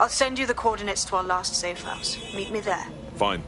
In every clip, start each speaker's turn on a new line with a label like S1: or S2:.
S1: I'll send you the coordinates to our last safe house. Meet me there.
S2: Fine.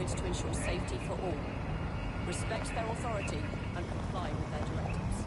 S3: To ensure safety for all. Respect their authority and comply with their directives.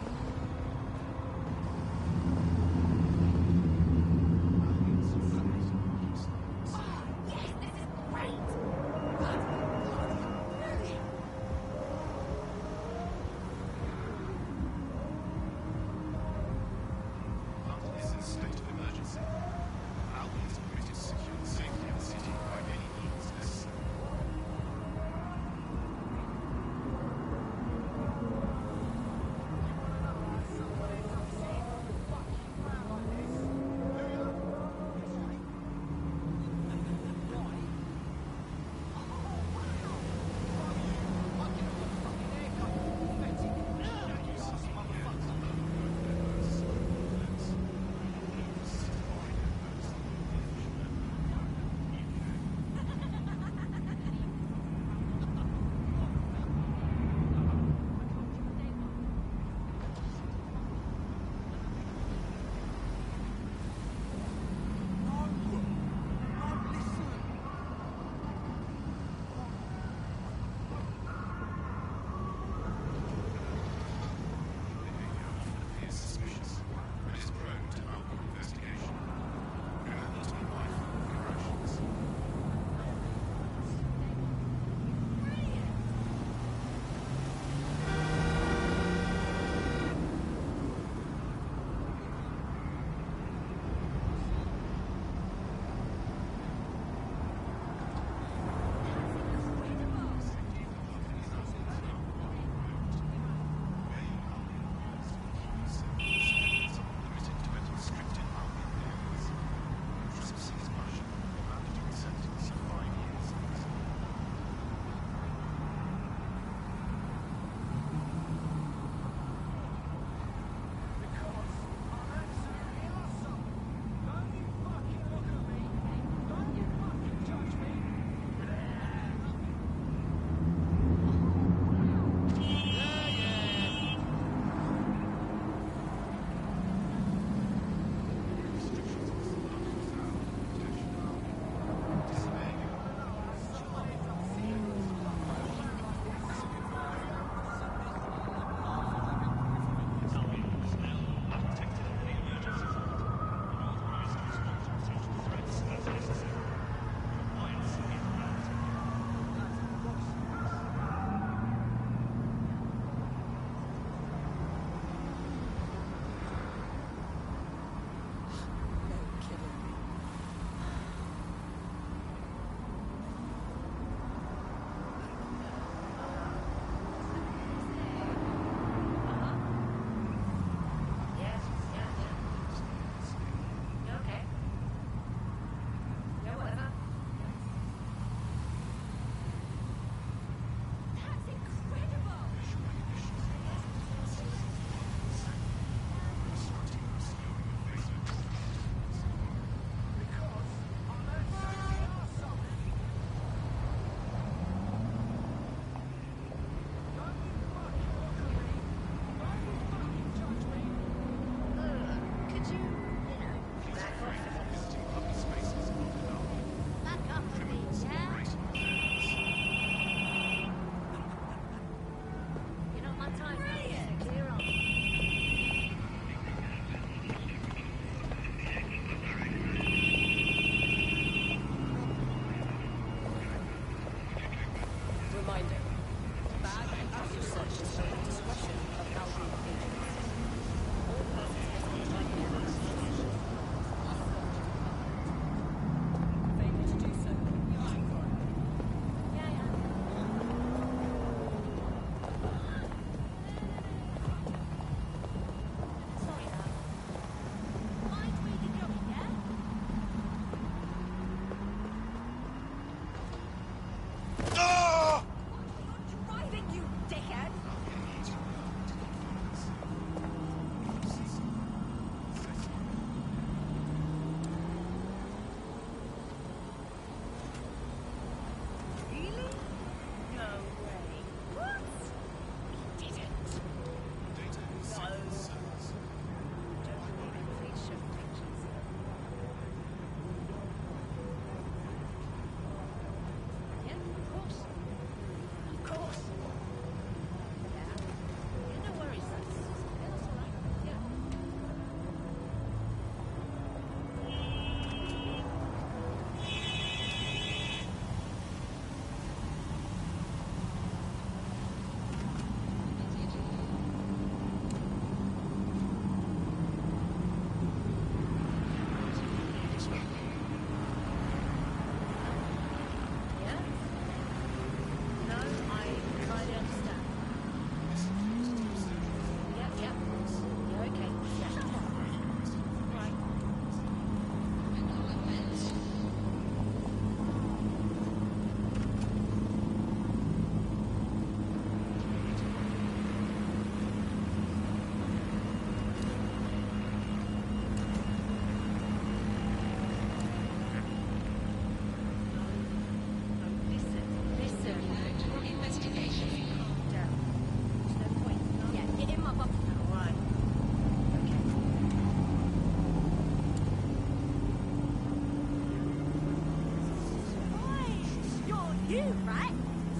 S2: you, right?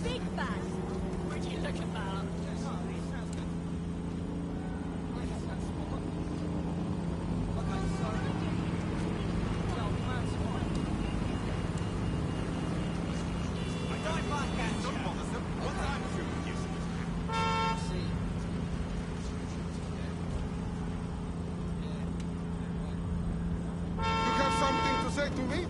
S2: Big bad. Would you look at that?
S4: You have something to say to me?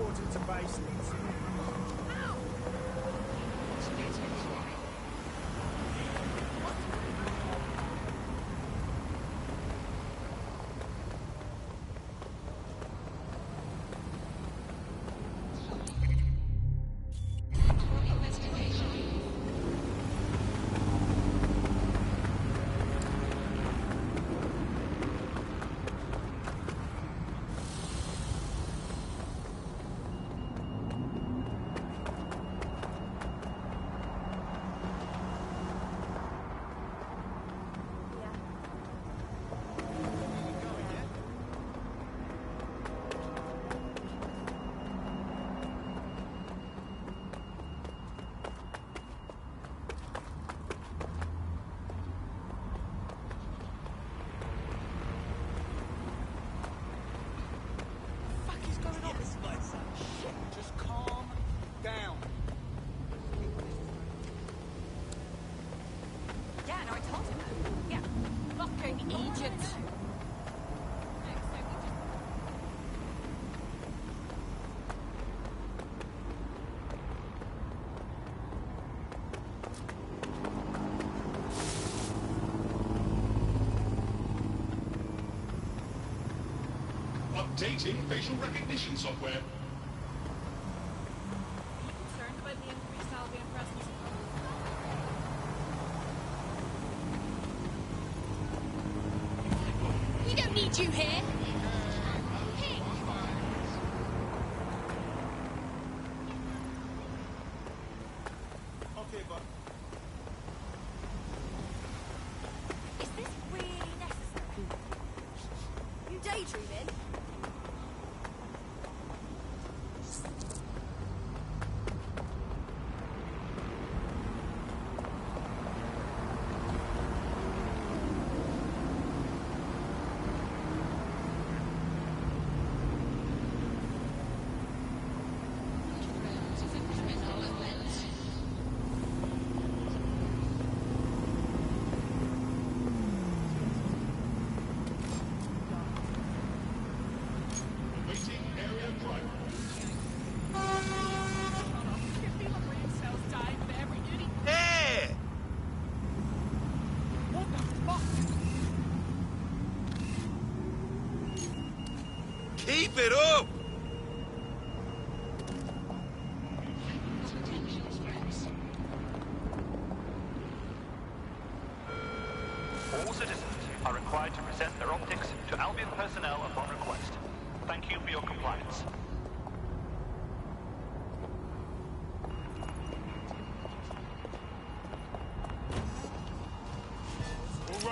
S4: quarter to basements.
S5: Just calm down.
S3: Yeah, no, I told him. Yeah. Fucking Egypt.
S6: Updating facial recognition software.
S2: Concerned about the increased Albion presence.
S7: We don't need you here.
S4: Okay, but
S7: Is this really necessary? You daydreaming?
S6: Awaiting area driver.
S2: You feel my brain cells dying with every duty.
S5: Hey!
S2: What the fuck?
S5: Keep it up!
S8: All citizens are required to present their optics to Albion personnel upon request. Thank you for your compliance.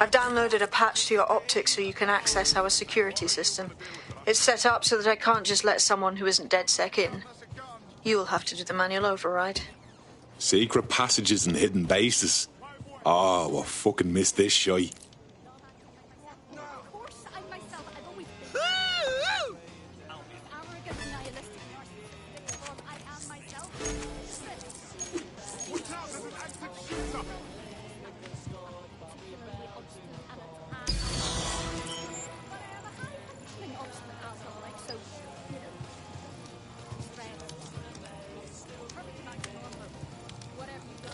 S1: I've downloaded a patch to your optics so you can access our security system. It's set up so that I can't just let someone who isn't DedSec in. You'll have to do the manual override.
S9: Secret passages and hidden bases. Oh, I fucking missed this shy.
S7: Of course, I myself, I've always been arrogant, nihilistic, narcissistic, because I am myself.
S4: watch out, there's an active shooter.
S7: Particularly obstinate and at hand. But I am a high-functioning obstinate asshole, like so, you know, stressed. Perfect amount of normal. Whatever you do.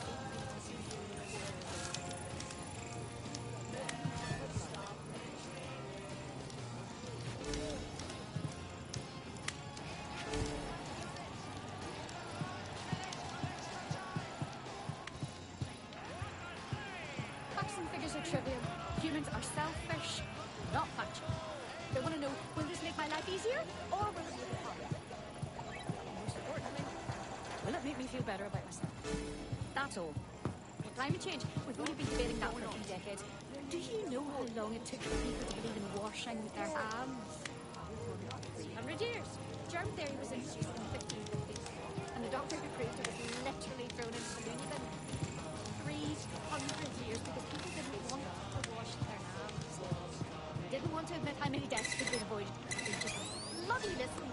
S7: Facts and figures are trivial. Humans are selfish, not factual. They want to know, will this make my life easier, or will it make it harder? Most importantly, will it make me feel better about myself? That's all. With climate change, we've only been debating that for a few decades. Do you know how long it took for people to believe in washing their hands? 300 years. Germ theory was introduced in the 1550s, and the doctor who proved it was literally thrown into the loony bin. 300 years because people didn't want to wash their hands. Didn't want to admit how many deaths could be avoided. It's just lovely listening.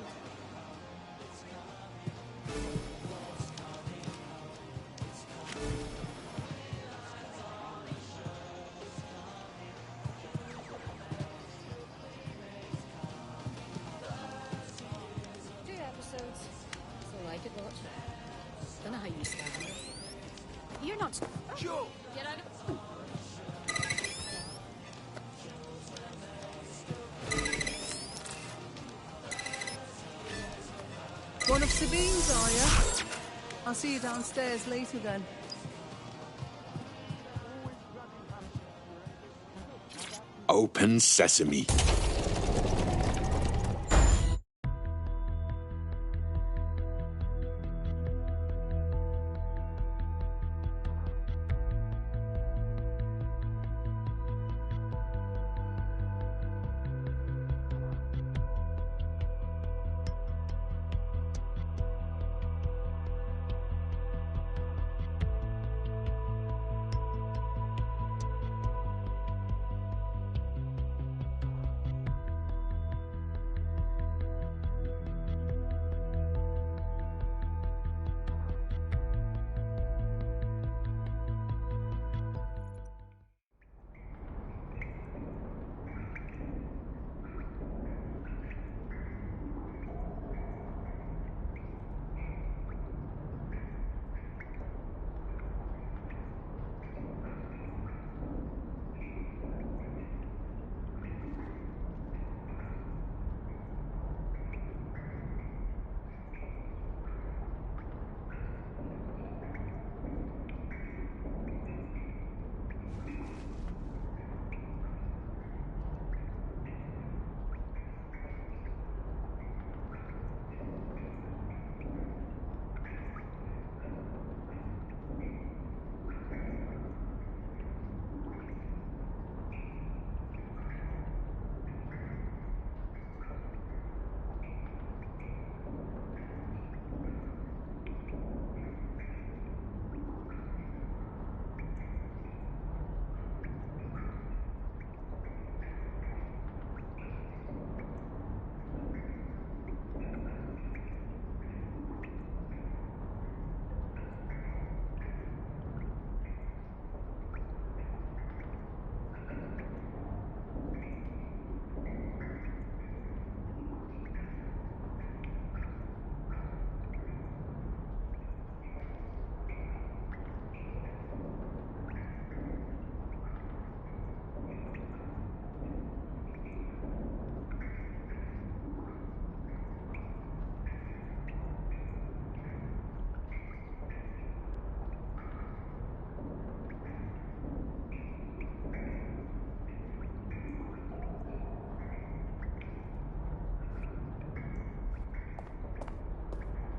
S7: Episodes. what? Don't know how you stand. You're not.
S5: Joe!
S7: Get out of.
S10: One of Sabine's, are you? I'll see you downstairs later then.
S9: Open sesame.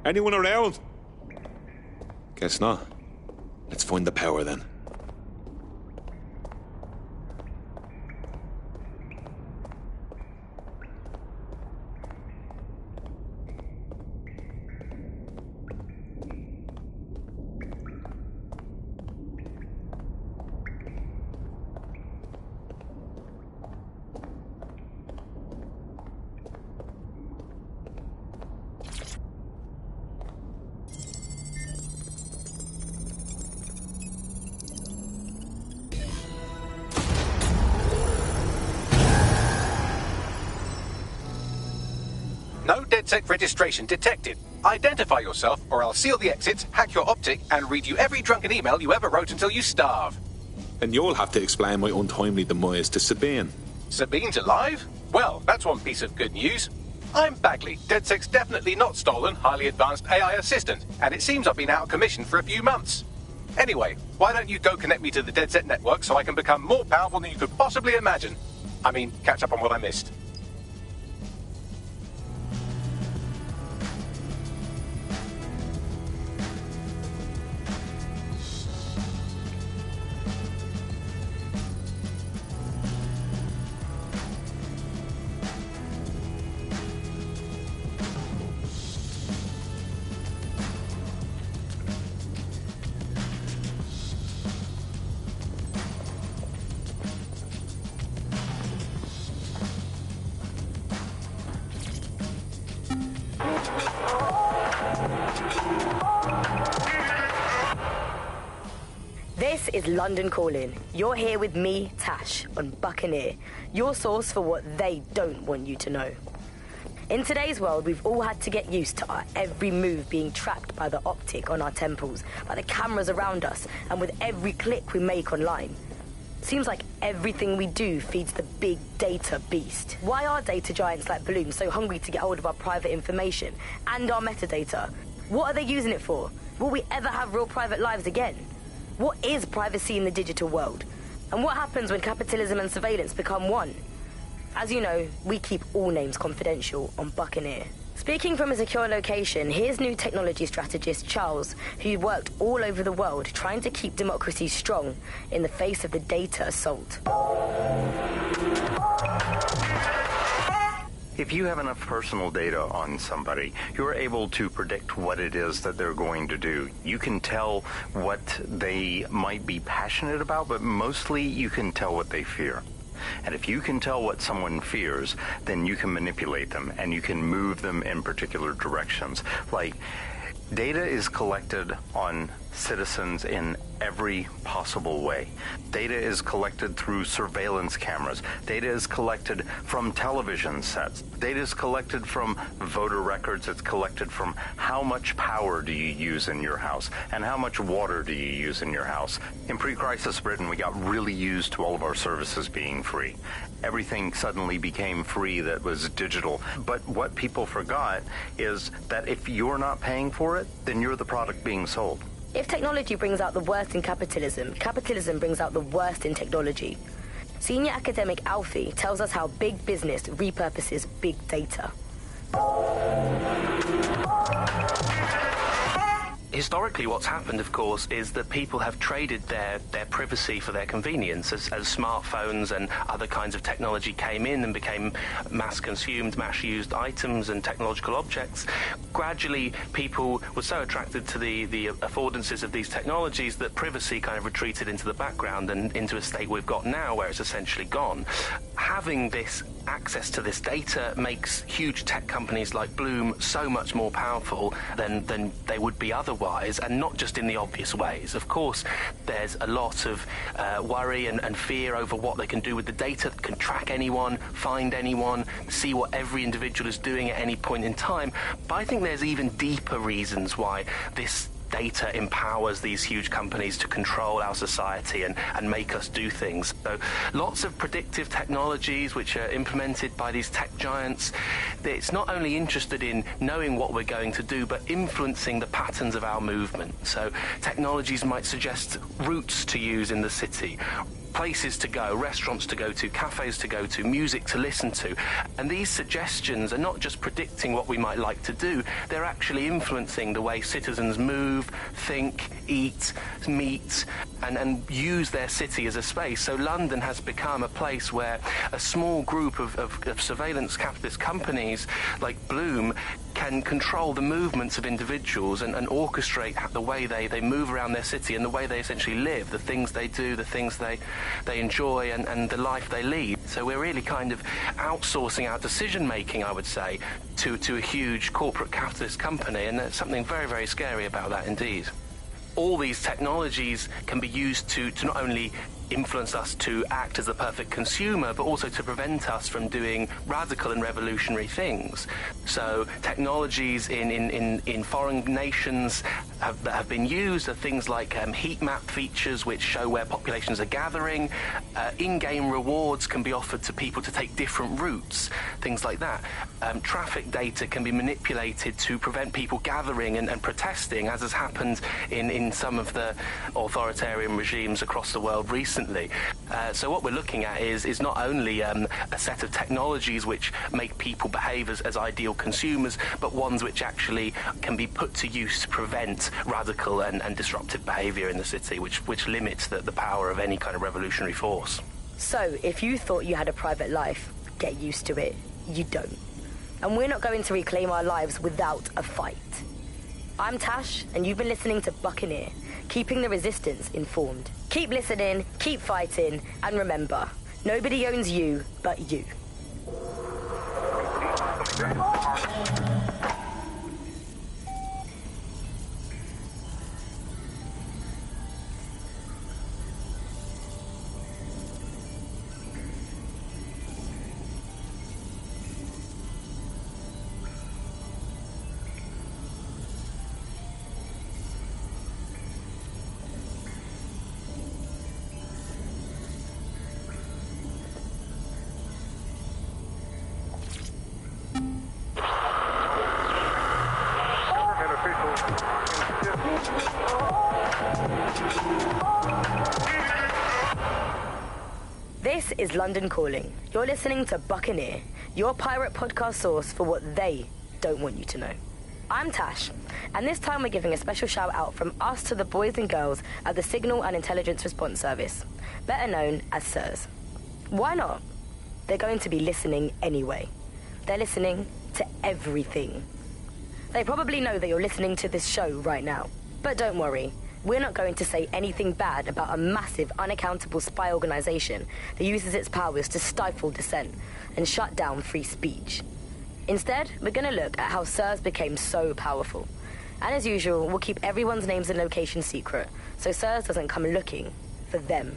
S9: Anyone around? Guess not. Let's find the power then.
S11: No DedSec registration detected. Identify yourself, or I'll seal the exits, hack your optic, and read you every drunken email you ever wrote until you starve.
S9: And you'll have to explain my untimely demise to Sabine.
S11: Sabine's alive? Well, that's one piece of good news. I'm Bagley, DedSec's definitely not stolen, highly advanced AI assistant, and it seems I've been out of commission for a few months. Anyway, why don't you go connect me to the DedSec network so I can become more powerful than you could possibly imagine? I mean, catch up on what I missed.
S12: This is London Calling. You're here with me, Tash, on Buccaneer, your source for what they don't want you to know. In today's world, we've all had to get used to our every move being tracked by the optic on our temples, by the cameras around us, and with every click we make online. Seems like everything we do feeds the big data beast. Why are data giants like Bloom so hungry to get hold of our private information and our metadata? What are they using it for? Will we ever have real private lives again? What is privacy in the digital world? And what happens when capitalism and surveillance become one? As you know, we keep all names confidential on Buccaneer. Speaking from a secure location, here's new technology strategist Charles, who worked all over the world trying to keep democracy strong in the face of the data assault.
S13: If you have enough personal data on somebody, you're able to predict what it is that they're going to do. You can tell what they might be passionate about, but mostly you can tell what they fear. And if you can tell what someone fears, then you can manipulate them and you can move them in particular directions. Like, data is collected on citizens in every possible way. Data is collected through surveillance cameras. Data is collected from television sets. Data is collected from voter records. It's collected from how much power do you use in your house and how much water do you use in your house. In pre-crisis Britain, we got really used to all of our services being free. Everything suddenly became free that was digital. But what people forgot is that if you're not paying for it, then you're the product being sold.
S12: If technology brings out the worst in capitalism, capitalism brings out the worst in technology. Senior academic Alfie tells us how big business repurposes big data.
S8: Historically, what's happened, of course, is that people have traded their privacy for their convenience. As smartphones and other kinds of technology came in and became mass-consumed, mass-used items and technological objects, gradually people were so attracted to the affordances of these technologies that privacy kind of retreated into the background and into a state we've got now where it's essentially gone. Having this access to this data makes huge tech companies like Bloom so much more powerful than they would be otherwise, and not just in the obvious ways. Of course, there's a lot of worry and fear over what they can do with the data. They can track anyone, find anyone, see what every individual is doing at any point in time. But I think there's even deeper reasons why this data empowers these huge companies to control our society and make us do things. So lots of predictive technologies which are implemented by these tech giants. It's not only interested in knowing what we're going to do, but influencing the patterns of our movement. So technologies might suggest routes to use in the city, places to go, restaurants to go to, cafes to go to, music to listen to. And these suggestions are not just predicting what we might like to do, they're actually influencing the way citizens move, think, eat, meet, and use their city as a space. So London has become a place where a small group of surveillance capitalist companies like Bloom can control the movements of individuals and orchestrate the way they move around their city and the way they essentially live, the things they do, the things they enjoy, and the life they lead. So we're really kind of outsourcing our decision-making, I would say, to a huge corporate capitalist company, and there's something very, very scary about that indeed. All these technologies can be used to not only influence us to act as the perfect consumer, but also to prevent us from doing radical and revolutionary things. So technologies in foreign nations that have been used are things like heat map features which show where populations are gathering. In-game rewards can be offered to people to take different routes, things like that. Traffic data can be manipulated to prevent people gathering and protesting, as has happened in some of the authoritarian regimes across the world recently. So what we're looking at is not only a set of technologies which make people behave as ideal consumers, but ones which actually can be put to use to prevent radical and disruptive behaviour in the city, which limits the power of any kind of revolutionary force.
S12: So, if you thought you had a private life, get used to it. You don't. And we're not going to reclaim our lives without a fight. I'm Tash, and you've been listening to Buccaneer, keeping the resistance informed. Keep listening, keep fighting, and remember, nobody owns you but you. This is London Calling. You're listening to Buccaneer, your pirate podcast source for what they don't want you to know. I'm Tash, and this time we're giving a special shout out from us to the boys and girls at the Signal and Intelligence Response Service, better known as SIRS. Why not? They're going to be listening anyway. They're listening to everything. They probably know that you're listening to this show right now, but don't worry. We're not going to say anything bad about a massive, unaccountable spy organization that uses its powers to stifle dissent and shut down free speech. Instead, we're going to look at how SIRS became so powerful. And as usual, we'll keep everyone's names and locations secret, so SIRS doesn't come looking for them.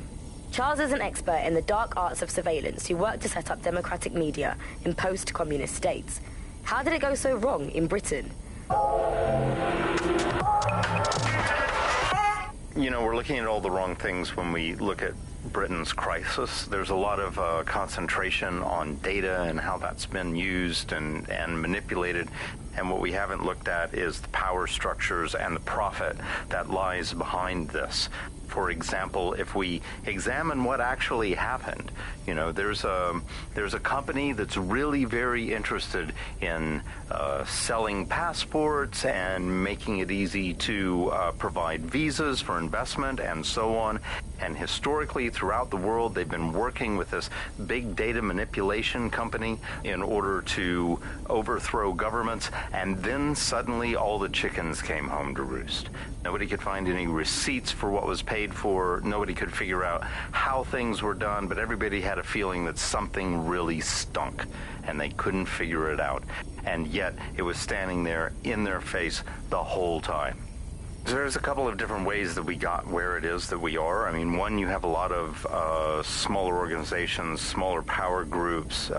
S12: Charles is an expert in the dark arts of surveillance who worked to set up democratic media in post-communist states. How did it go so wrong in Britain?
S13: You know, we're looking at all the wrong things when we look at Britain's crisis. There's a lot of concentration on data and how that's been used and manipulated. And what we haven't looked at is the power structures and the profit that lies behind this. For example, if we examine what actually happened, you know, there's a company that's really very interested in selling passports and making it easy to provide visas for investment and so on. And historically, throughout the world, they've been working with this big data manipulation company in order to overthrow governments. And then suddenly all the chickens came home to roost. Nobody could find any receipts for what was paid for. Nobody could figure out how things were done, but everybody had a feeling that something really stunk, and they couldn't figure it out. And yet it was standing there in their face the whole time. There's a couple of different ways that we got where it is that we are. I mean, one, you have a lot of smaller organizations, smaller power groups,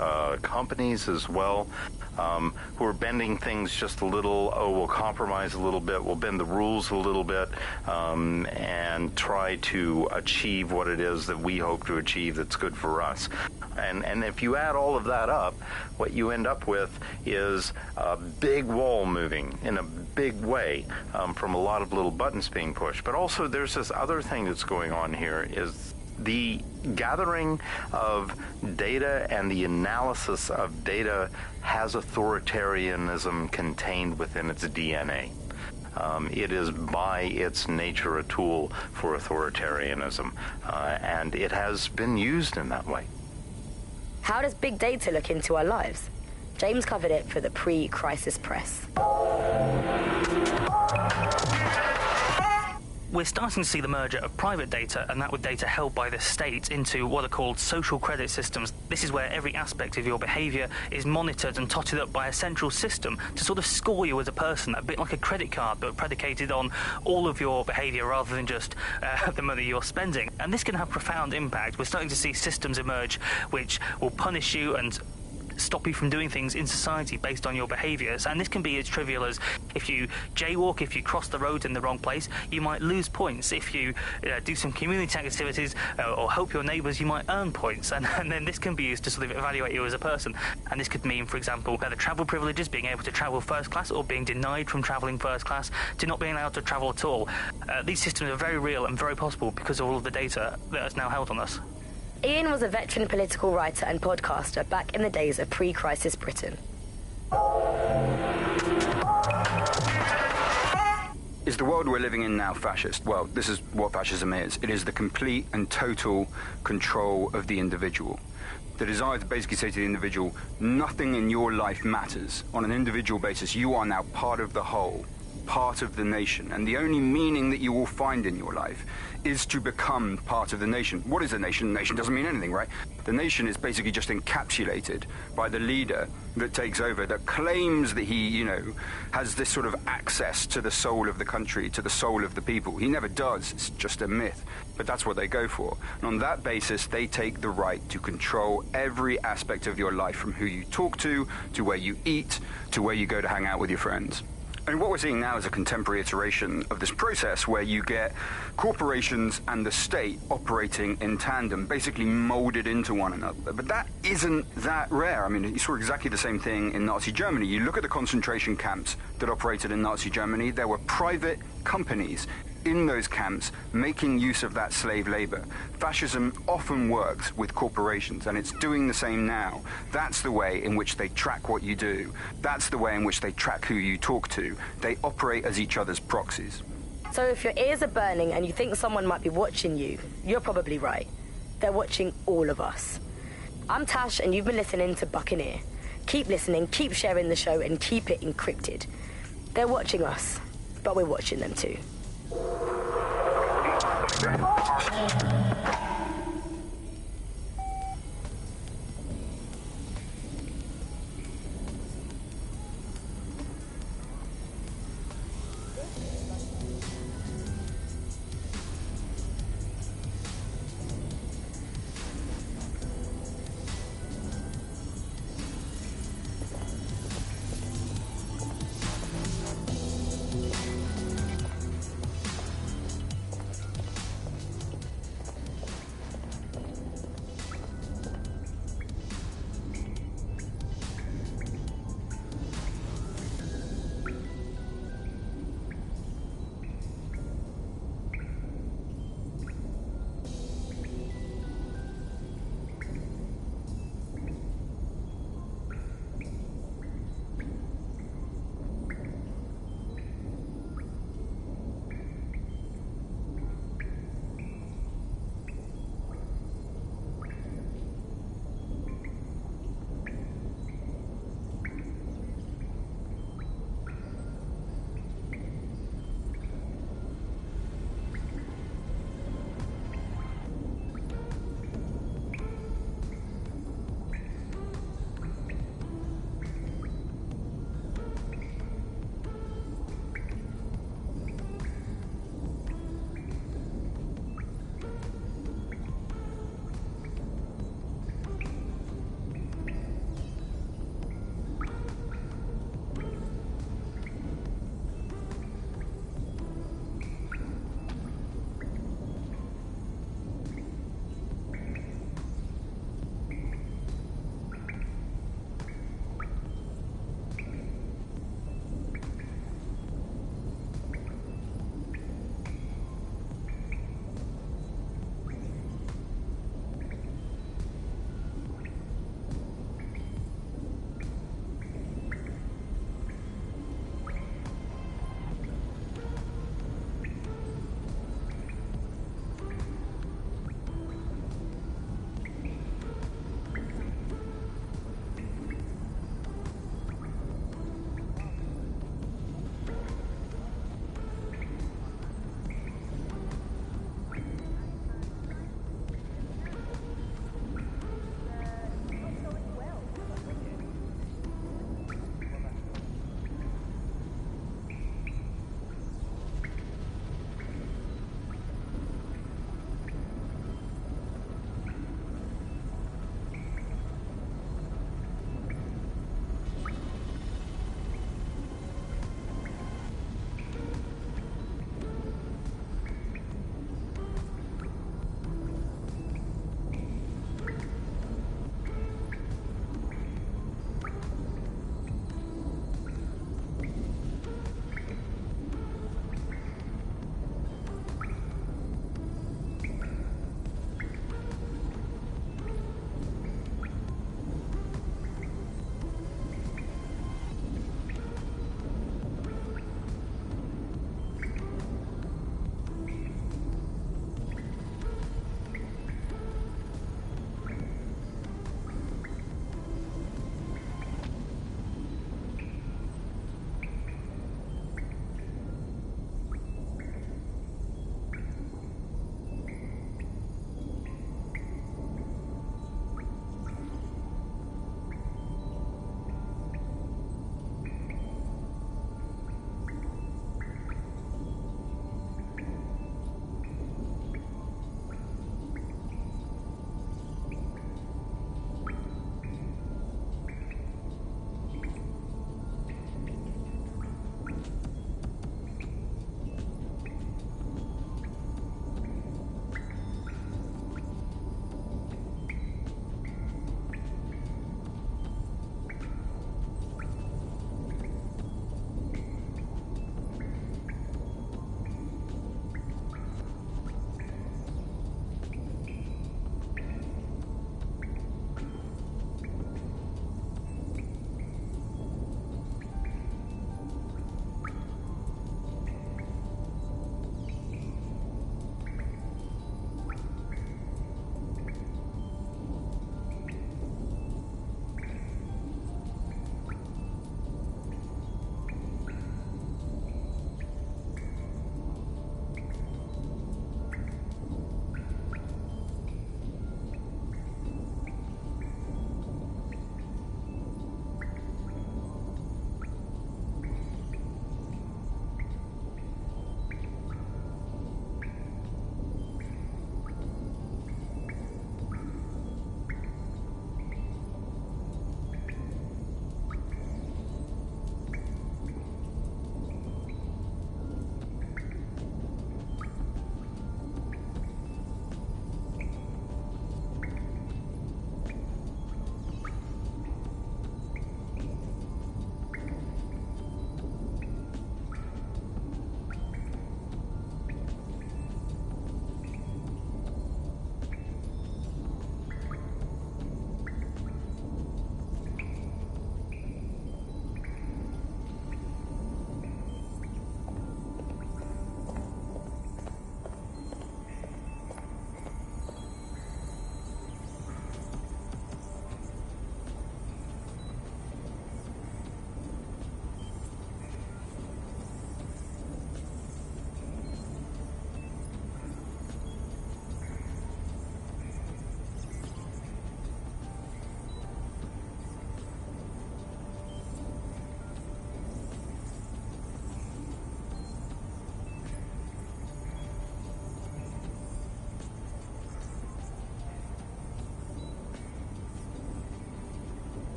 S13: companies as well, who are bending things just a little. Oh, we'll compromise a little bit, we'll bend the rules a little bit, and try to achieve what it is that we hope to achieve that's good for us. And if you add all of that up, what you end up with is a big wall moving in a big way from a lot of little buttons being pushed. But also there's this other thing that's going on here is the gathering of data and the analysis of data has authoritarianism contained within its DNA. It is by its nature a tool for authoritarianism, and it has been used in that way.
S12: How does big data look into our lives? James covered it for the pre-crisis press.
S14: We're starting to see the merger of private data and that with data held by the state into what are called social credit systems. This is where every aspect of your behaviour is monitored and totted up by a central system to sort of score you as a person, a bit like a credit card, but predicated on all of your behaviour rather than just the money you're spending. And this can have profound impact. We're starting to see systems emerge which will punish you and stop you from doing things in society based on your behaviours. And this can be as trivial as if you jaywalk, if you cross the road in the wrong place, you might lose points. If you do some community activities or help your neighbours, you might earn points. And then this can be used to sort of evaluate you as a person. And this could mean, for example, the travel privileges, being able to travel first class, or being denied from travelling first class to not being allowed to travel at all. These systems are very real and very possible because of all of the data that is now held on us.
S12: Ian was a veteran political writer and podcaster back in the days of pre-crisis Britain.
S15: Is the world we're living in now fascist? Well, this is what fascism is. It is the complete and total control of the individual. The desire to basically say to the individual, nothing in your life matters. On an individual basis, you are now part of the whole, part of the nation, and the only meaning that you will find in your life is to become part of the nation. What is a nation? A nation doesn't mean anything, right? The nation is basically just encapsulated by the leader that takes over, that claims that he, you know, has this sort of access to the soul of the country, to the soul of the people. He never does. It's just a myth. But that's what they go for. And on that basis, they take the right to control every aspect of your life, from who you talk to where you eat, to where you go to hang out with your friends. And what we're seeing now is a contemporary iteration of this process where you get corporations and the state operating in tandem, basically molded into one another. But that isn't that rare. I mean, you saw exactly the same thing in Nazi Germany. You look at the concentration camps that operated in Nazi Germany, there were private companies in those camps making use of that slave labor. Fascism often works with corporations, and it's doing the same now. That's the way in which they track what you do. That's the way in which they track who you talk to. They operate as each other's proxies.
S12: So if your ears are burning and you think someone might be watching you, you're probably right. They're watching all of us. I'm Tash, and you've been listening to Buccaneer. Keep listening, keep sharing the show, and keep it encrypted. They're watching us, but we're watching them too.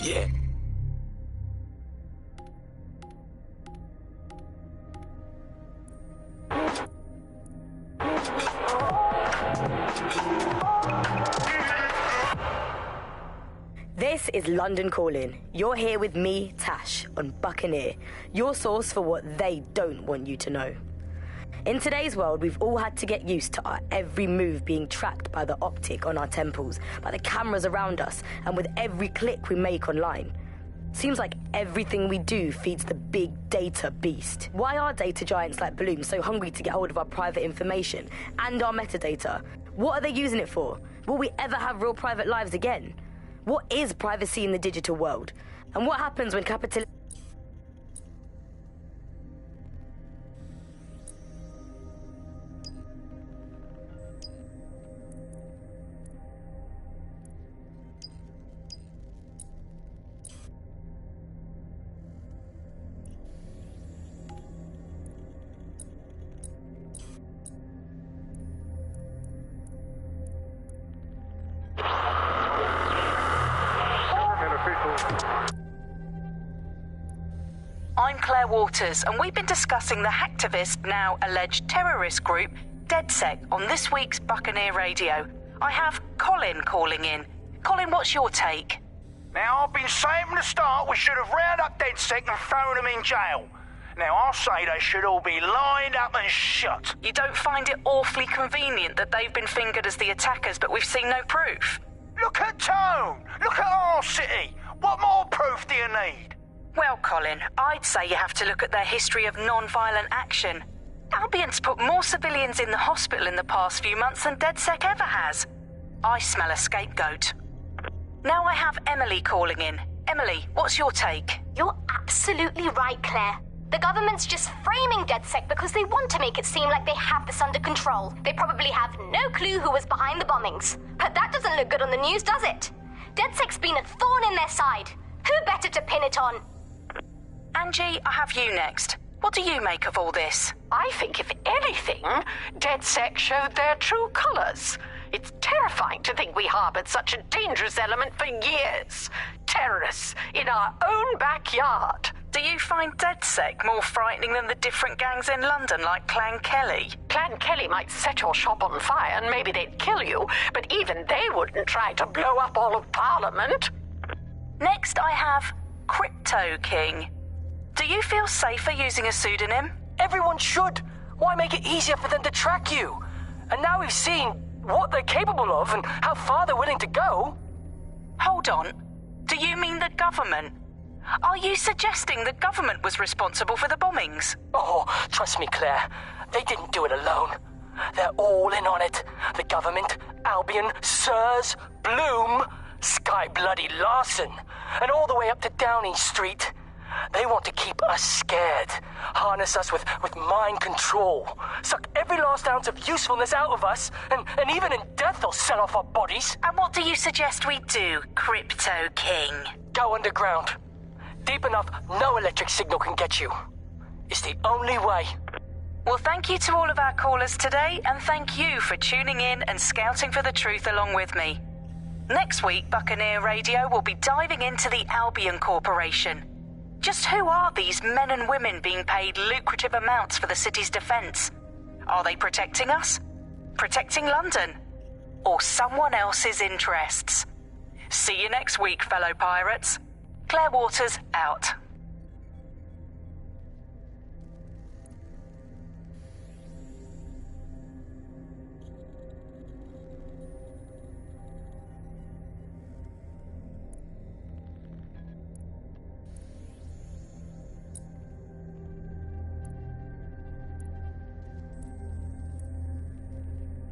S16: Yeah.
S12: This is London Calling. You're here with me, Tash, on Buccaneer, your source for what they don't want you to know. In today's world, we've all had to get used to our every move being tracked by the optic on our temples, by the cameras around us, and with every click we make online. Seems like everything we do feeds the big data beast. Why are data giants like Bloom so hungry to get hold of our private information and our metadata? What are they using it for? Will we ever have real private lives again? What is privacy in the digital world? And what happens when capital...
S17: I'm Claire Waters, and we've been discussing the hacktivist, now alleged terrorist group, DedSec, on this week's Buccaneer Radio. I have Colin calling in. Colin, what's your take?
S18: Now, I've been saying from the start we should have rounded up DedSec and thrown them in jail. Now, I'll say they should all be lined up and shot.
S17: You don't find it awfully convenient that they've been fingered as the attackers, but we've seen no proof?
S18: Look at Tone! Look at our city! What more proof do you need?
S17: Well, Colin, I'd say you have to look at their history of non-violent action. Albion's put more civilians in the hospital in the past few months than DedSec ever has. I smell a scapegoat. Now I have Emily calling in. Emily, what's your take?
S19: You're absolutely right, Claire. The government's just framing DedSec because they want to make it seem like they have this under control. They probably have no clue who was behind the bombings. But that doesn't look good on the news, does it? DedSec's been a thorn in their side. Who better to pin it on?
S17: Angie, I have you next. What do you make of all this?
S20: I think, if anything, DedSec showed their true colours. It's terrifying to think we harboured such a dangerous element for years. Terrorists in our own backyard.
S17: Do you find DedSec more frightening than the different gangs in London, like Clan Kelly?
S20: Clan Kelly might set your shop on fire and maybe they'd kill you, but even they wouldn't try to blow up all of Parliament.
S17: Next, I have Crypto King. Do you feel safer using a pseudonym?
S21: Everyone should. Why make it easier for them to track you? And now we've seen what they're capable of and how far they're willing to go.
S17: Hold on. Do you mean the government? Are you suggesting the government was responsible for the bombings?
S21: Oh, trust me, Claire. They didn't do it alone. They're all in on it. The government, Albion, Sirs, Bloom, Sky Bloody Larson, and all the way up to Downing Street. They want to keep us scared, harness us with mind control, suck every last ounce of usefulness out of us, and even in death they'll sell off our bodies.
S17: And what do you suggest we do, Crypto King?
S21: Go underground. Deep enough, no electric signal can get you. It's the only way.
S17: Well, thank you to all of our callers today, and thank you for tuning in and scouting for the truth along with me. Next week, Buccaneer Radio will be diving into the Albion Corporation. Just who are these men and women being paid lucrative amounts for the city's defence? Are they protecting us? Protecting London? Or someone else's interests? See you next week, fellow pirates. Claire Waters, out.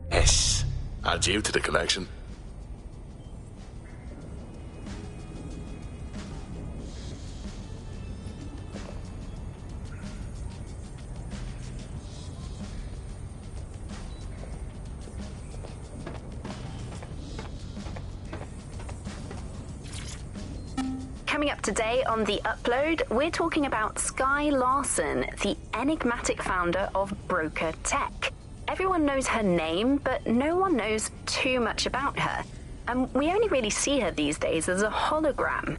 S9: Yes. Add you to the collection.
S22: Coming up today on The Upload, we're talking about Sky Larson, the enigmatic founder of Broker Tech. Everyone knows her name, but no one knows too much about her. And we only really see her these days as a hologram.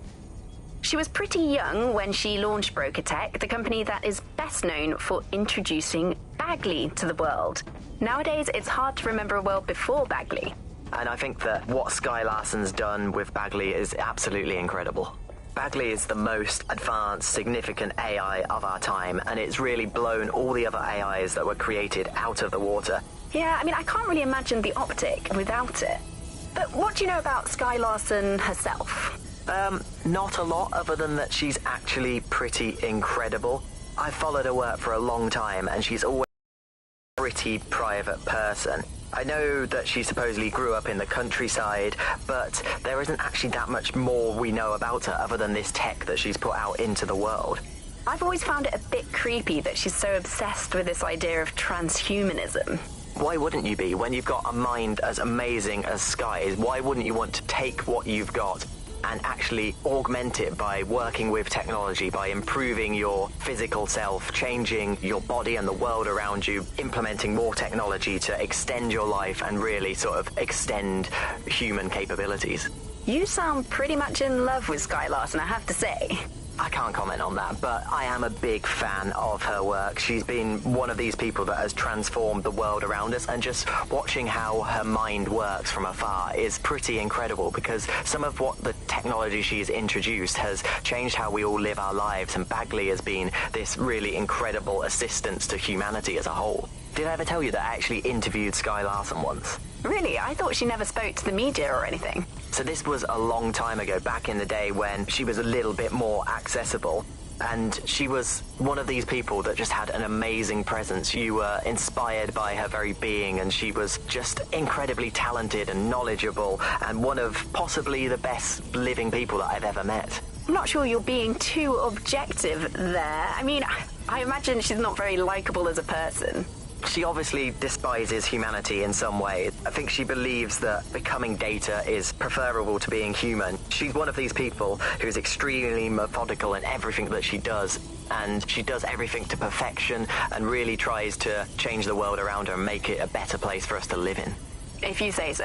S22: She was pretty young when she launched Broker Tech, the company that is best known for introducing Bagley to the world. Nowadays, it's hard to remember a world before Bagley.
S3: And I think that what Sky Larson's done with Bagley is absolutely incredible. Bagley is the most advanced, significant AI of our time, and it's really blown all the other AIs that were created out of the water.
S22: Yeah, I mean, I can't really imagine the Optic without it. But what do you know about Sky Larson herself?
S3: Not a lot, other than that she's actually pretty incredible. I've followed her work for a long time, and she's always a pretty private person. I know that she supposedly grew up in the countryside, but there isn't actually that much more we know about her other than this tech that she's put out into the world.
S22: I've always found it a bit creepy that she's so obsessed with this idea of transhumanism.
S3: Why wouldn't you be? When you've got a mind as amazing as Sky's, why wouldn't you want to take what you've got and actually augment it by working with technology, by improving your physical self, changing your body and the world around you, implementing more technology to extend your life and really sort of extend human capabilities?
S22: You sound pretty much in love with Sky Larson, I have to say.
S3: I can't comment on that, but I am a big fan of her work. She's been one of these people that has transformed the world around us, and just watching how her mind works from afar is pretty incredible, because some of what the technology she's introduced has changed how we all live our lives, and Bagley has been this really incredible assistance to humanity as a whole. Did I ever tell you that I actually interviewed Sky Larson once?
S22: Really? I thought she never spoke to the media or anything.
S3: So this was a long time ago, back in the day when she was a little bit more accessible. And she was one of these people that just had an amazing presence. You were inspired by her very being, and she was just incredibly talented and knowledgeable, and one of possibly the best living people that I've ever met.
S22: I'm not sure you're being too objective there. I mean, I imagine she's not very likable as a person.
S3: She obviously despises humanity in some way. I think she believes that becoming data is preferable to being human. She's one of these people who is extremely methodical in everything that she does, and she does everything to perfection and really tries to change the world around her and make it a better place for us to live in.
S22: If you say so.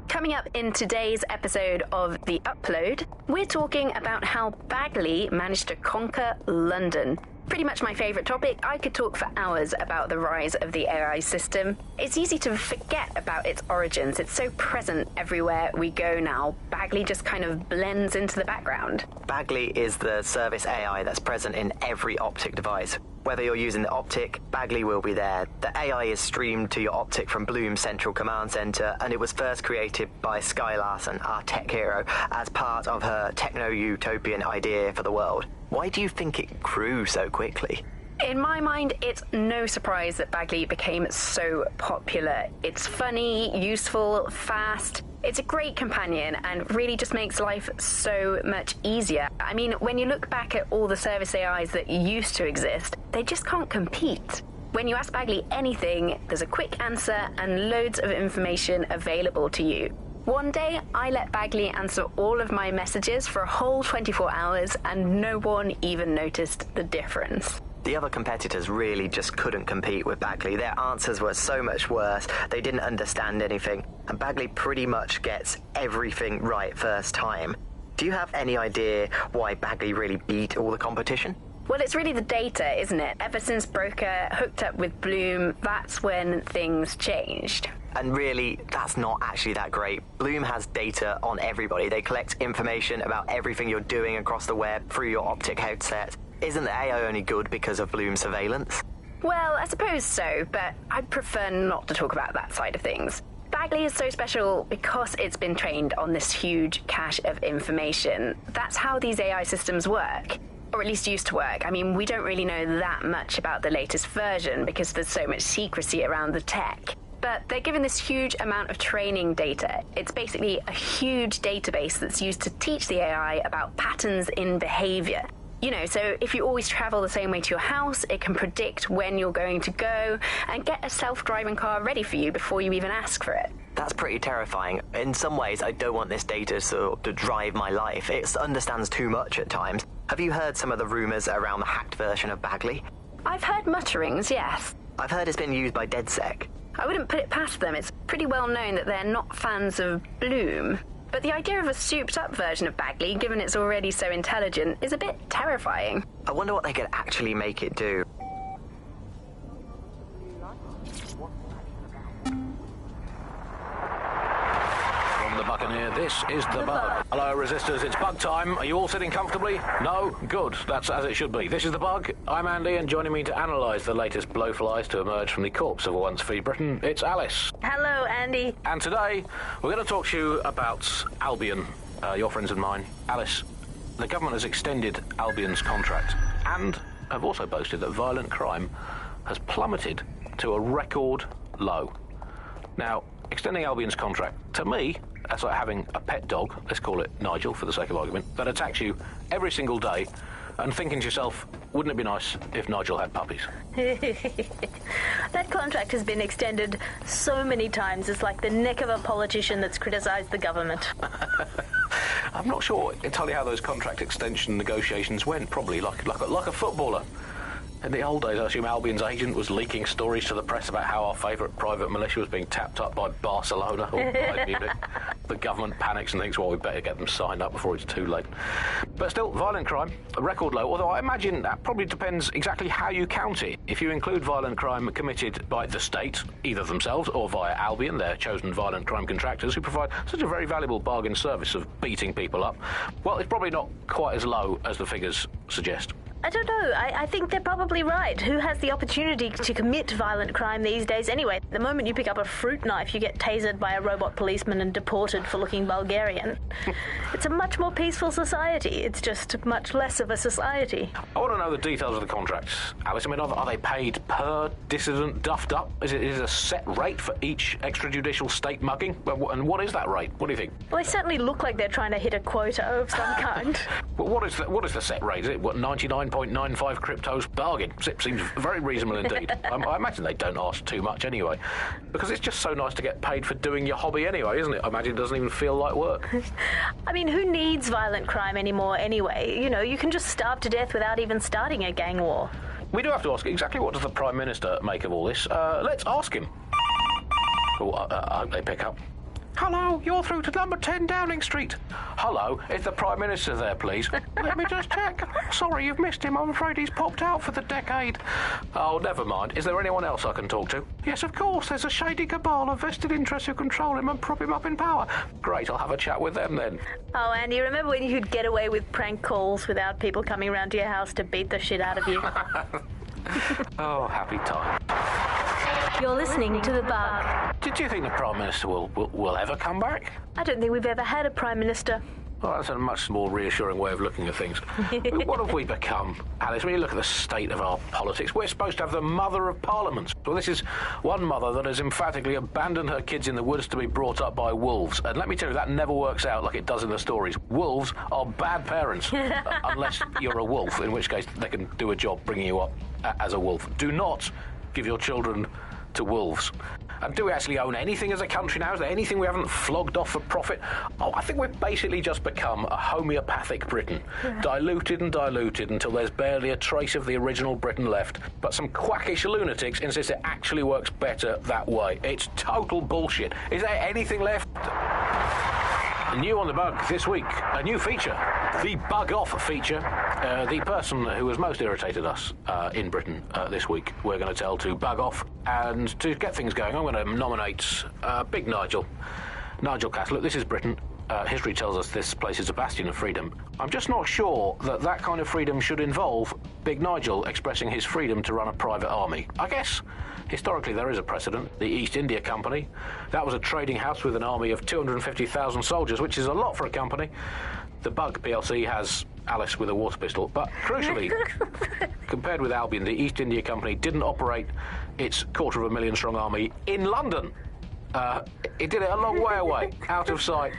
S22: Coming up in today's episode of The Upload, we're talking about how Bagley managed to conquer London. Pretty much my favourite topic. I could talk for hours about the rise of the AI system. It's easy to forget about its origins. It's so present everywhere we go now. Bagley just kind of blends into the background.
S3: Bagley is the service AI that's present in every Optic device. Whether you're using the Optic, Bagley will be there. The AI is streamed to your Optic from Bloom's Central Command Center, and it was first created by Sky Larson, our tech hero, as part of her techno-utopian idea for the world. Why do you think it grew so quickly?
S22: In my mind, it's no surprise that Bagley became so popular. It's funny, useful, fast. It's a great companion and really just makes life so much easier. I mean, when you look back at all the service AIs that used to exist, they just can't compete. When you ask Bagley anything, there's a quick answer and loads of information available to you. One day, I let Bagley answer all of my messages for a whole 24 hours, and no one even noticed the difference.
S3: The other competitors really just couldn't compete with Bagley. Their answers were so much worse. They didn't understand anything, and Bagley pretty much gets everything right first time. Do you have any idea why Bagley really beat all the competition?
S22: Well, it's really the data, isn't it? Ever since Broker hooked up with Bloom, that's when things changed.
S3: And really, that's not actually that great. Bloom has data on everybody. They collect information about everything you're doing across the web through your optic headset. Isn't the AI only good because of Bloom's surveillance?
S22: Well, I suppose so, but I'd prefer not to talk about that side of things. Bagley is so special because it's been trained on this huge cache of information. That's how these AI systems work. Or at least used to work. I mean, we don't really know that much about the latest version because there's so much secrecy around the tech. But they're given this huge amount of training data. It's basically a huge database that's used to teach the AI about patterns in behavior. You know, so if you always travel the same way to your house, it can predict when you're going to go and get a self-driving car ready for you before you even ask for it.
S3: That's pretty terrifying. In some ways, I don't want this data to drive my life. It understands too much at times. Have you heard some of the rumours around the hacked version of Bagley?
S22: I've heard mutterings, yes.
S3: I've heard it's been used by DedSec.
S22: I wouldn't put it past them. It's pretty well known that they're not fans of Bloom. But the idea of a souped-up version of Bagley, given it's already so intelligent, is a bit terrifying.
S3: I wonder what they could actually make it do.
S6: From the Buccaneer, this is The Bug. Hello, Resistors, it's bug time. Are you all sitting comfortably? No? Good. That's as it should be. This is The Bug. I'm Andy, and joining me to analyse the latest blowflies to emerge from the corpse of a once free Britain, it's Alice.
S1: Hello, Andy.
S6: And today, we're going to talk to you about Albion, your friends and mine. Alice, the government has extended Albion's contract and have also boasted that violent crime has plummeted to a record low. Now, extending Albion's contract, to me, that's like having a pet dog, let's call it Nigel for the sake of argument, that attacks you every single day and thinking to yourself, wouldn't it be nice if Nigel had puppies?
S1: That contract has been extended so many times, it's like the neck of a politician that's criticised the government.
S6: I'm not sure entirely how those contract extension negotiations went, probably like a footballer. In the old days, I assume Albion's agent was leaking stories to the press about how our favourite private militia was being tapped up by Barcelona or Bayern Munich. The government panics and thinks, well, we better get them signed up before it's too late. But still, violent crime, a record low, although I imagine that probably depends exactly how you count it. If you include violent crime committed by the state, either themselves or via Albion, their chosen violent crime contractors who provide such a very valuable bargain service of beating people up, well, it's probably not quite as low as the figures suggest.
S1: I don't know. I think they're probably right. Who has the opportunity to commit violent crime these days anyway? The moment you pick up a fruit knife, you get tasered by a robot policeman and deported for looking Bulgarian. It's a much more peaceful society. It's just much less of a society.
S6: I want to know the details of the contracts, Alice. I mean, are they paid per dissident duffed up? Is it a set rate for each extrajudicial state mugging? And what is that rate? What do you think?
S1: Well, they certainly look like they're trying to hit a quota of some kind.
S6: Well, what is the set rate? Is it, 99.95 cryptos? Bargain. Seems very reasonable indeed. I imagine they don't ask too much anyway, because it's just so nice to get paid for doing your hobby anyway, isn't it? I imagine it doesn't even feel like work.
S1: I mean, who needs violent crime anymore anyway? You know, you can just starve to death without even starting a gang war.
S6: We do have to ask, exactly what does the Prime Minister make of all this? Let's ask him. Oh, I hope they pick up. Hello, you're through to number 10 Downing Street. Hello, is the Prime Minister there, please? Let me just check. Sorry, you've missed him. I'm afraid he's popped out for the decade. Oh, never mind. Is there anyone else I can talk to? Yes, of course. There's a shady cabal of vested interests who control him and prop him up in power. Great, I'll have a chat with them then.
S1: Oh, Andy, remember when you could get away with prank calls without people coming round to your house to beat the shit out of you?
S6: Oh, happy time.
S1: You're listening to The Bug.
S6: Did you think the Prime Minister will ever come back?
S1: I don't think we've ever had a Prime Minister.
S6: Well, that's a much more reassuring way of looking at things. What have we become, Alice? When you look at the state of our politics, we're supposed to have the mother of parliaments. Well, this is one mother that has emphatically abandoned her kids in the woods to be brought up by wolves. And let me tell you, that never works out like it does in the stories. Wolves are bad parents, unless you're a wolf, in which case they can do a job bringing you up as a wolf. Do not give your children to wolves. And do we actually own anything as a country now? Is there anything we haven't flogged off for profit? Oh, I think we've basically just become a homeopathic Britain. Diluted and diluted until there's barely a trace of the original Britain left. But some quackish lunatics insist it actually works better that way. It's total bullshit. Is there anything left? New on The Bug this week, a new feature, the Bug Off feature. The person who has most irritated us in Britain this week, we're going to tell to bug off. And to get things going, I'm going to nominate Big Nigel. Nigel Cass. Look, this is Britain. History tells us this place is a bastion of freedom. I'm just not sure that kind of freedom should involve Big Nigel expressing his freedom to run a private army. I guess, historically, there is a precedent. The East India Company. That was a trading house with an army of 250,000 soldiers, which is a lot for a company. The Bug PLC has Alice with a water pistol. But crucially, compared with Albion, the East India Company didn't operate its 250,000 strong army in London. It did it a long way away, out of sight,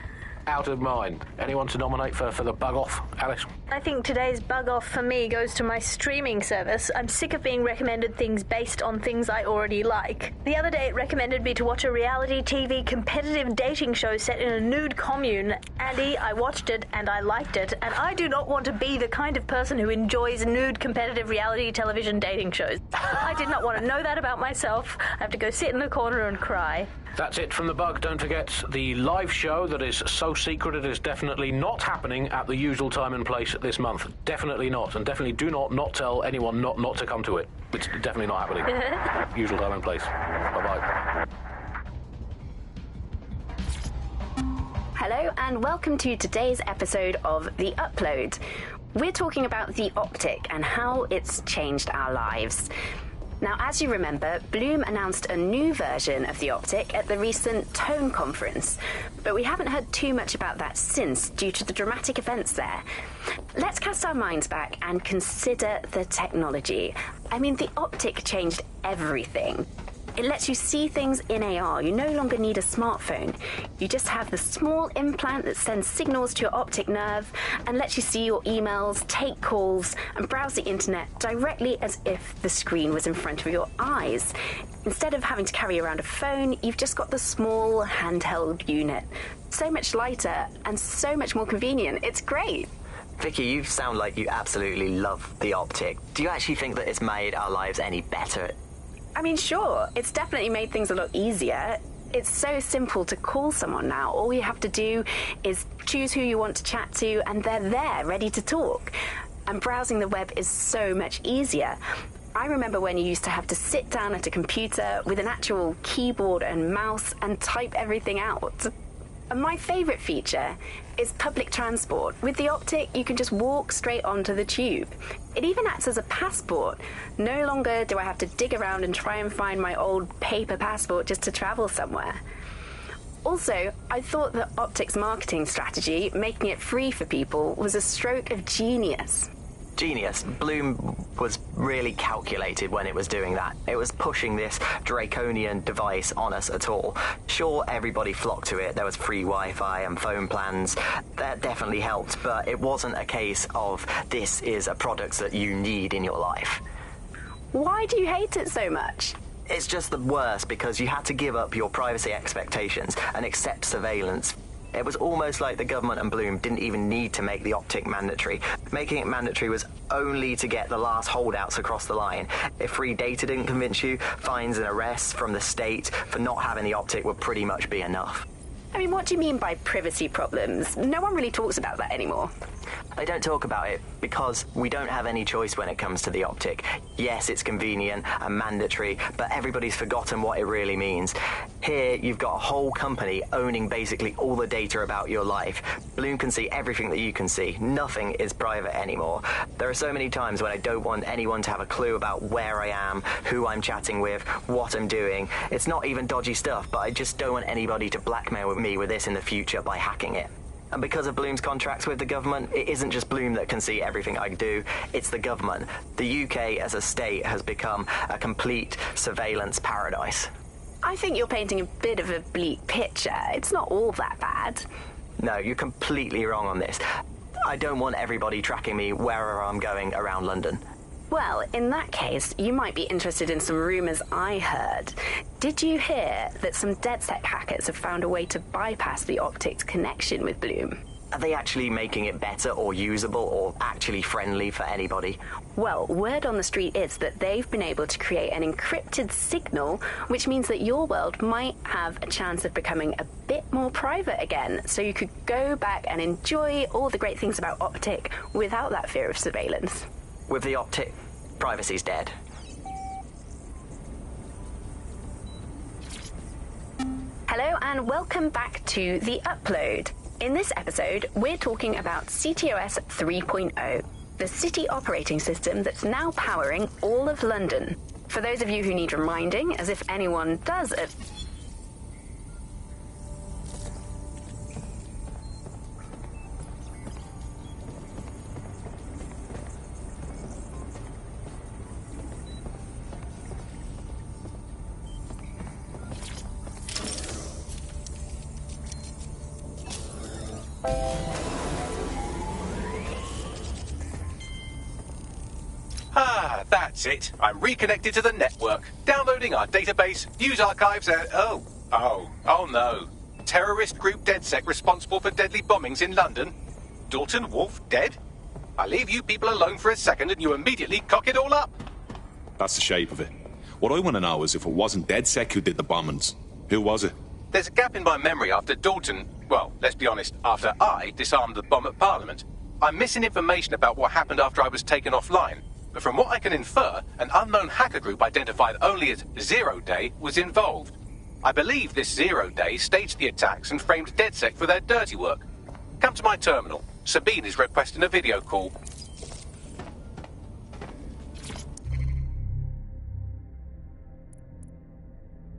S6: out of mind. Anyone to nominate for the bug off, Alice?
S1: I think today's bug off for me goes to my streaming service. I'm sick of being recommended things based on things I already like. The other day it recommended me to watch a reality TV competitive dating show set in a nude commune. Andy, I watched it and I liked it, and I do not want to be the kind of person who enjoys nude competitive reality television dating shows. I did not want to know that about myself. I have to go sit in the corner and cry.
S6: That's it from the bug. Don't forget the live show that is so secret it is definitely not happening at the usual time and place this month. Definitely not. And definitely do not tell anyone not to come to it. It's definitely not happening. Usual time and place. Bye-bye.
S22: Hello and welcome to today's episode of The Upload. We're talking about the Optic and how it's changed our lives. Now, as you remember, Bloom announced a new version of the Optic at the recent Tone conference, but we haven't heard too much about that since due to the dramatic events there. Let's cast our minds back and consider the technology. I mean, the Optic changed everything. It lets you see things in AR. You no longer need a smartphone. You just have the small implant that sends signals to your optic nerve and lets you see your emails, take calls, and browse the internet directly as if the screen was in front of your eyes. Instead of having to carry around a phone, you've just got the small handheld unit. So much lighter and so much more convenient. It's great.
S3: Vicky, you sound like you absolutely love the Optic. Do you actually think that it's made our lives any better?
S22: I mean, sure, it's definitely made things a lot easier. It's so simple to call someone now. All you have to do is choose who you want to chat to, and they're there, ready to talk. And browsing the web is so much easier. I remember when you used to have to sit down at a computer with an actual keyboard and mouse and type everything out. And my favourite feature is public transport. With the Optic, you can just walk straight onto the tube. It even acts as a passport. No longer do I have to dig around and try and find my old paper passport just to travel somewhere. Also, I thought that Optic's marketing strategy, making it free for people, was a stroke of genius.
S3: Genius. Bloom was really calculated when it was doing that. It was pushing this draconian device on us at all. Sure, everybody flocked to it. There was free Wi-Fi and phone plans. That definitely helped, but it wasn't a case of this is a product that you need in your life.
S22: Why do you hate it so much?
S3: It's just the worst because you had to give up your privacy expectations and accept surveillance. It was almost like the government and Bloom didn't even need to make the Optic mandatory. Making it mandatory was only to get the last holdouts across the line. If free data didn't convince you, fines and arrests from the state for not having the Optic would pretty much be enough.
S22: I mean, what do you mean by privacy problems? No one really talks about that anymore.
S3: They don't talk about it because we don't have any choice when it comes to the Optic. Yes, it's convenient and mandatory, but everybody's forgotten what it really means. Here, you've got a whole company owning basically all the data about your life. Bloom can see everything that you can see. Nothing is private anymore. There are so many times when I don't want anyone to have a clue about where I am, who I'm chatting with, what I'm doing. It's not even dodgy stuff, but I just don't want anybody to blackmail me with this in the future by hacking it. And because of Bloom's contracts with the government, it isn't just Bloom that can see everything I do, it's the government. The UK as a state has become a complete surveillance paradise.
S22: I think you're painting a bit of a bleak picture. It's not all that bad.
S3: No, you're completely wrong on this. I don't want everybody tracking me wherever I'm going around London.
S22: Well, in that case, you might be interested in some rumours I heard. Did you hear that some DedSec hackers have found a way to bypass the Optic's connection with Bloom?
S3: Are they actually making it better or usable or actually friendly for anybody?
S22: Well, word on the street is that they've been able to create an encrypted signal, which means that your world might have a chance of becoming a bit more private again, so you could go back and enjoy all the great things about Optic without that fear of surveillance.
S3: With the Optic, privacy's dead.
S22: Hello and welcome back to The Upload. In this episode, we're talking about CTOS 3.0, the city operating system that's now powering all of London. For those of you who need reminding, as if anyone does at...
S11: Ah, that's it. I'm reconnected to the network, downloading our database, news archives, and... Oh no. Terrorist group DedSec responsible for deadly bombings in London? Dalton Wolf dead? I leave you people alone for a second and you immediately cock it all up.
S9: That's the shape of it. What I want to know is if it wasn't DedSec who did the bombings, who was it?
S11: There's a gap in my memory after Dalton... Well, let's be honest, after I disarmed the bomb at Parliament. I'm missing information about what happened after I was taken offline. But from what I can infer, an unknown hacker group identified only as Zero Day was involved. I believe this Zero Day staged the attacks and framed DedSec for their dirty work. Come to my terminal. Sabine is requesting a video call.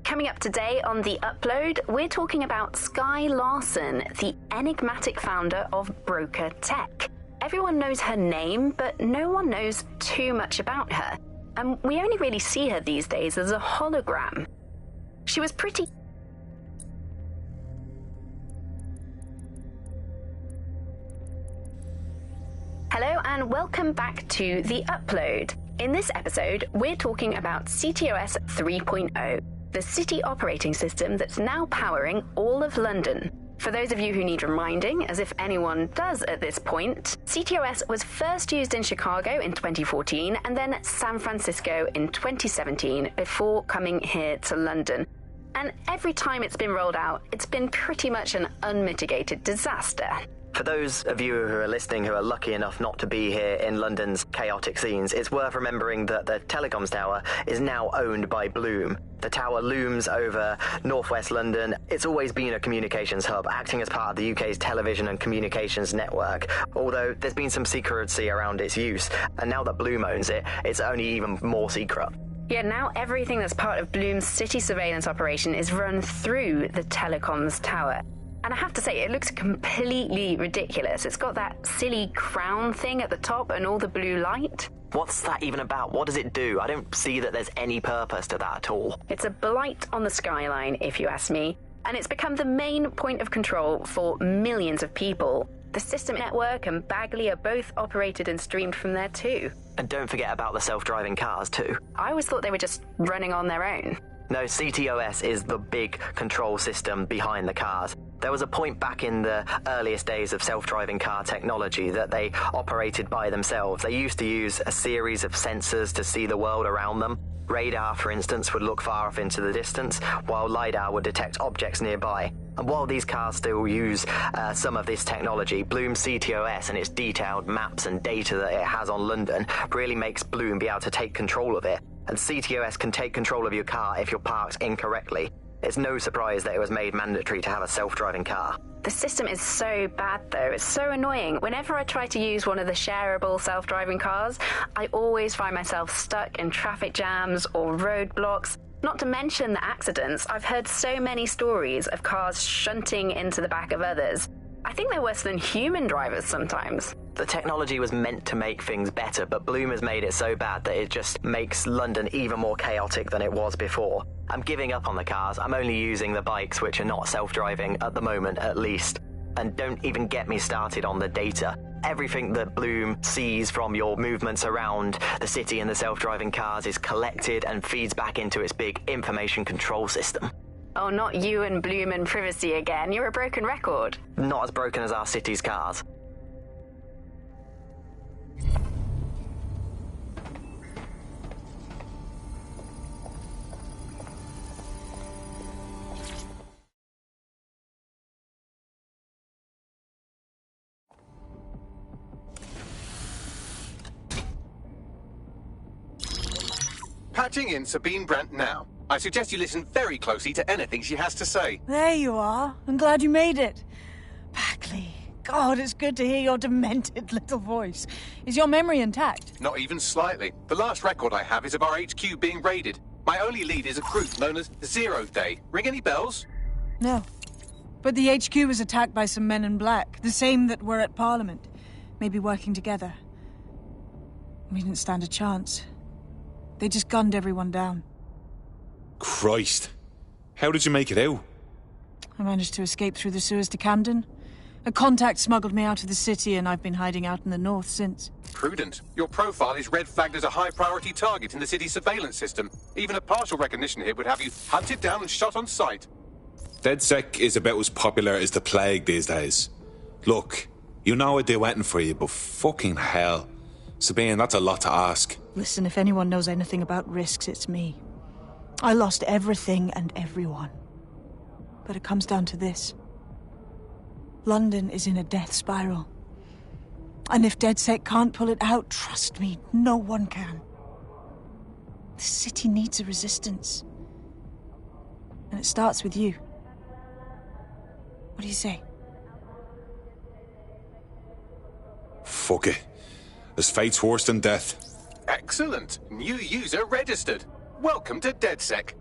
S22: Coming up today on The Upload, we're talking about Skye Larson, the enigmatic founder of Broker Tech. Everyone knows her name, but no one knows too much about her. And we only really see her these days as a hologram. She was pretty... Hello and welcome back to The Upload. In this episode, we're talking about CTOS 3.0, the city operating system that's now powering all of London. For those of you who need reminding, as if anyone does at this point, CTOS was first used in Chicago in 2014 and then San Francisco in 2017 before coming here to London. And every time it's been rolled out, it's been pretty much an unmitigated disaster.
S3: For those of you who are listening who are lucky enough not to be here in London's chaotic scenes, it's worth remembering that the telecoms tower is now owned by Bloom. The tower looms over northwest London. It's always been a communications hub, acting as part of the UK's television and communications network, although there's been some secrecy around its use, and now that Bloom owns it, it's only even more secret.
S22: Yeah, now everything that's part of Bloom's city surveillance operation is run through the telecoms tower. And I have to say, it looks completely ridiculous. It's got that silly crown thing at the top and all the blue light.
S3: What's that even about? What does it do? I don't see that there's any purpose to that at all.
S22: It's a blight on the skyline, if you ask me. And it's become the main point of control for millions of people. The System Network and Bagley are both operated and streamed from there too.
S3: And don't forget about the self-driving cars too.
S22: I always thought they were just running on their own.
S3: No, CTOS is the big control system behind the cars. There was a point back in the earliest days of self-driving car technology that they operated by themselves. They used to use a series of sensors to see the world around them. Radar, for instance, would look far off into the distance, while LiDAR would detect objects nearby. And while these cars still use some of this technology, Bloom CTOS and its detailed maps and data that it has on London really makes Bloom be able to take control of it. And CTOS can take control of your car if you're parked incorrectly. It's no surprise that it was made mandatory to have a self-driving car.
S22: The system is so bad, though. It's so annoying. Whenever I try to use one of the shareable self-driving cars, I always find myself stuck in traffic jams or roadblocks. Not to mention the accidents. I've heard so many stories of cars shunting into the back of others. I think they're worse than human drivers sometimes.
S3: The technology was meant to make things better, but Bloom has made it so bad that it just makes London even more chaotic than it was before. I'm giving up on the cars. I'm only using the bikes, which are not self-driving at the moment, at least. And don't even get me started on the data. Everything that Bloom sees from your movements around the city and the self-driving cars is collected and feeds back into its big information control system.
S22: Oh, not you and Bloom and privacy again. You're a broken record.
S3: Not as broken as our city's cars.
S11: Patching in Sabine Brandt now. I suggest you listen very closely to anything she has to say.
S10: There you are. I'm glad you made it. Bagley, God, it's good to hear your demented little voice. Is your memory intact?
S11: Not even slightly. The last record I have is of our HQ being raided. My only lead is a group known as Zero Day. Ring any bells?
S10: No. But the HQ was attacked by some men in black, the same that were at Parliament. Maybe working together. We didn't stand a chance. They just gunned everyone down.
S9: Christ. How did you make it out?
S10: I managed to escape through the sewers to Camden. A contact smuggled me out of the city, and I've been hiding out in the north since.
S11: Prudent. Your profile is red flagged as a high-priority target in the city's surveillance system. Even a partial recognition hit would have you hunted down and shot on sight.
S9: DedSec is about as popular as the plague these days. Look, you know I'd do anything for you, but fucking hell. Sabine, that's a lot to ask.
S10: Listen, if anyone knows anything about risks, it's me. I lost everything and everyone. But it comes down to this. London is in a death spiral. And if DedSec can't pull it out, trust me, no one can. The city needs a resistance. And it starts with you. What do you say?
S9: Fuck it. As fate's worse than death.
S11: Excellent. New user registered. Welcome to DedSec.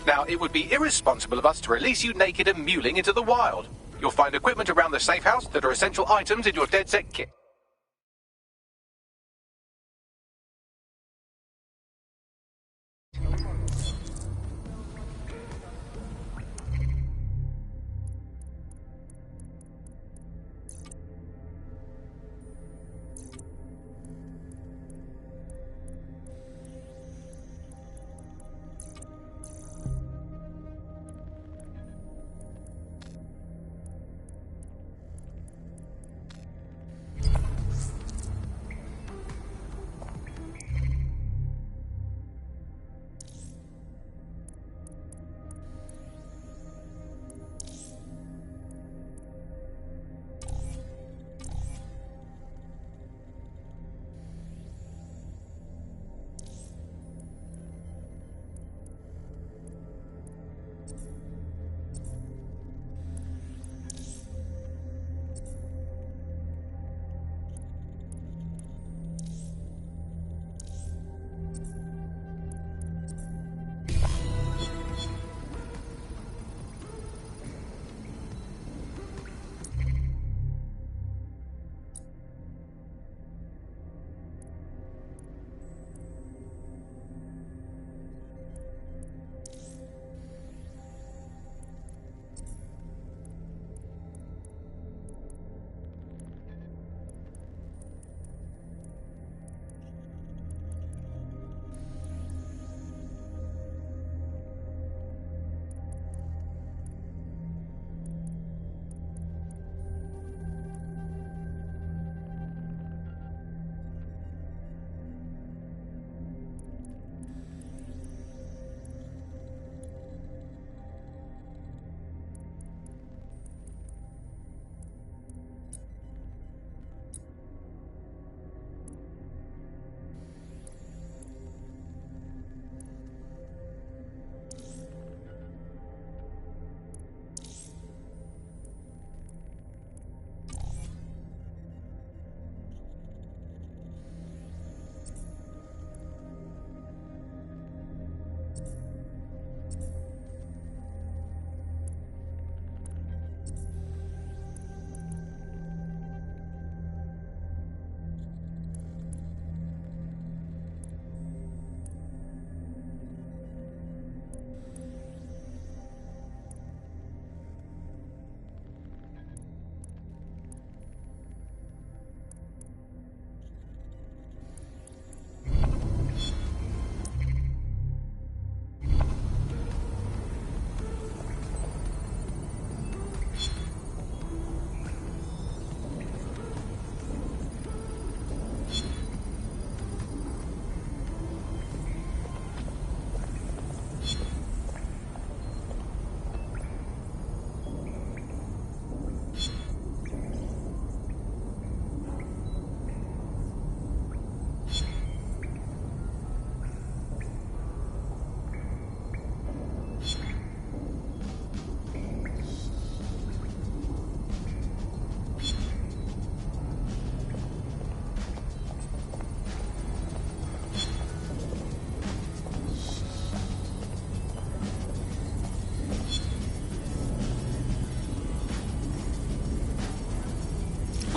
S11: Now, it would be irresponsible of us to release you naked and mewling into the wild. You'll find equipment around the safe house that are essential items in your DedSec kit.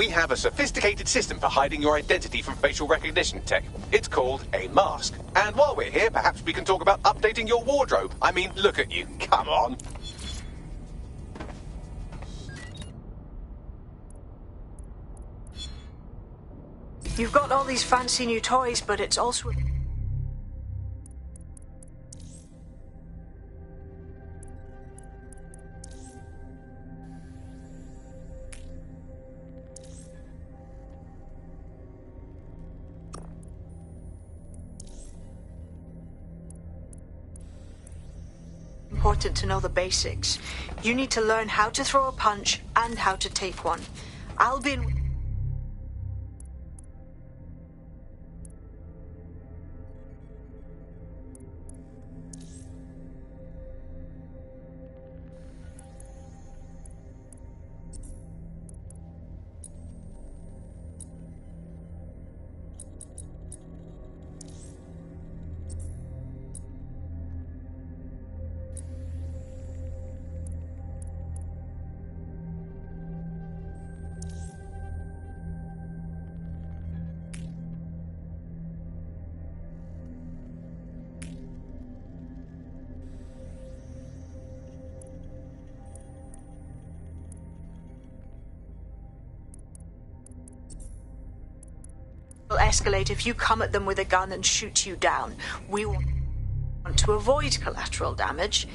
S11: we have a sophisticated system for hiding your identity from facial recognition tech. It's called a mask. And while we're here, perhaps we can talk about updating your wardrobe. I mean, look at you. Come on.
S10: You've got all these fancy new toys, but it's also... important to know the basics. You need to learn how to throw a punch and how to take one. I'll be in... will escalate if you come at them with a gun and shoot you down. We want to avoid collateral damage.